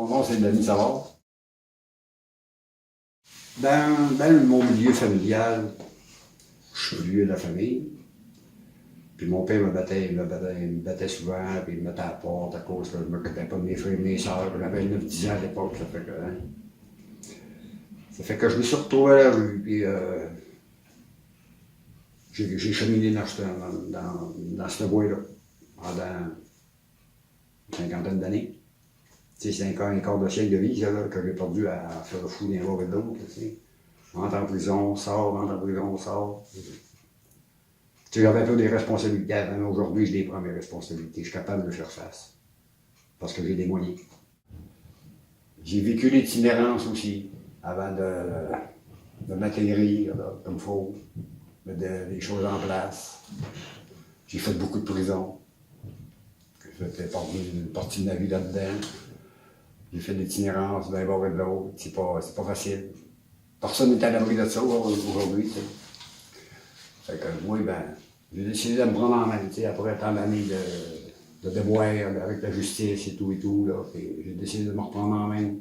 Mon nom, c'est Denis Savard. Dans mon milieu familial, je suis le vieux de la famille. Puis mon père me battait souvent, puis il me mettait à la porte à cause que je ne m'occupais pas de mes frères et mes sœurs. J'avais 9-10 ans à l'époque, ça fait que je me suis retrouvé à la rue, puis j'ai cheminé dans ce bois-là pendant une cinquantaine d'années. C'est un quart de siècle de vie que j'ai perdu à faire le fou d'un bord et de l'autre. Rentre en prison, sort, rentre en prison, sort. J'avais un peu des responsabilités avant, aujourd'hui je les prends mes responsabilités. Je suis capable de faire face. Parce que j'ai des moyens. J'ai vécu l'itinérance aussi, avant de m'atterrir comme il faut, mettre des choses en place. J'ai fait beaucoup de prison. J'ai fait une partie de ma vie là-dedans. J'ai fait de l'itinérance d'un bord et de l'autre. C'est pas facile. Personne n'est à l'abri de ça aujourd'hui. Fait que moi, j'ai décidé de me prendre en main, après tant d'années de devoir avec la justice et tout, j'ai décidé de me reprendre en main.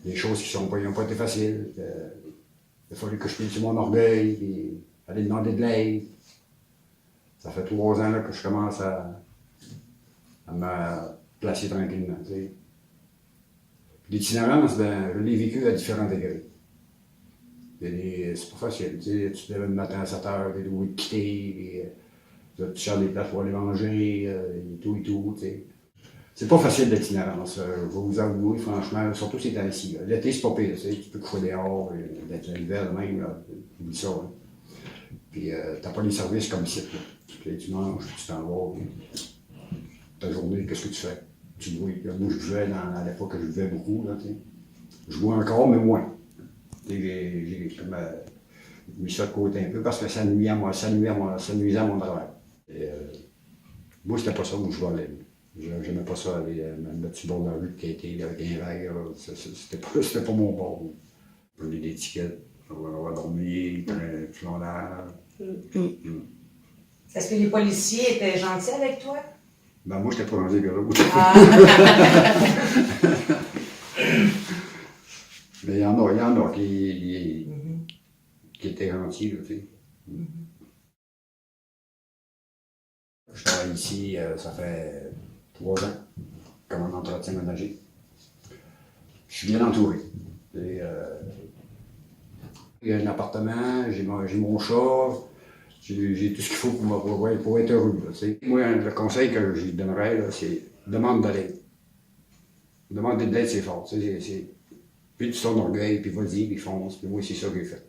Des choses qui n'ont pas été faciles. Il a fallu que je plie sur mon orgueil, puis aller demander de l'aide. Ça fait 3 ans là, que je commence à me placer tranquillement. L'itinérance, je l'ai vécu à différents degrés. C'est pas facile, tu te lèves le matin à 7 heures, tu es obligé de quitter, tu cherches des places pour aller manger, et tout, C'est pas facile l'itinérance, je vais vous avouer, franchement, surtout ces temps-ci. L'été, c'est pas pire, tu peux coucher dehors, l'hiver même, oublie ça. Hein. Puis t'as pas les services comme ici, là. Tu manges, tu t'en vas, ta journée, qu'est-ce que tu fais? Tu joues, moi je jouais à l'époque que je jouais beaucoup, là, je jouais encore, mais moins. J'ai mis ça de côté un peu parce que ça nuisait à mon travail. Moi, c'était pas ça où je volais. J'aimais pas ça aller me mettre sur le bord de la rue de quêter avec un verre. C'était pas mon bord. Prenez des tickets, on va dormir, tu l'en as. Est-ce que les policiers étaient gentils avec toi? Moi, j'étais pas dans les bureaux. Mais il y en a qui étaient gentils, tu sais. Je travaille ici, ça fait 3 ans, comme un entretien ménager. Je suis bien entouré. Il y a un appartement, j'ai mon chat, j'ai tout ce qu'il faut pour être heureux. Là, moi, le conseil que je lui donnerais, là, c'est demande de l'aide. Demander de l'aide, c'est fort. Puis tu ton orgueil, puis vas-y, puis fonce. Puis moi, c'est ça que j'ai fait.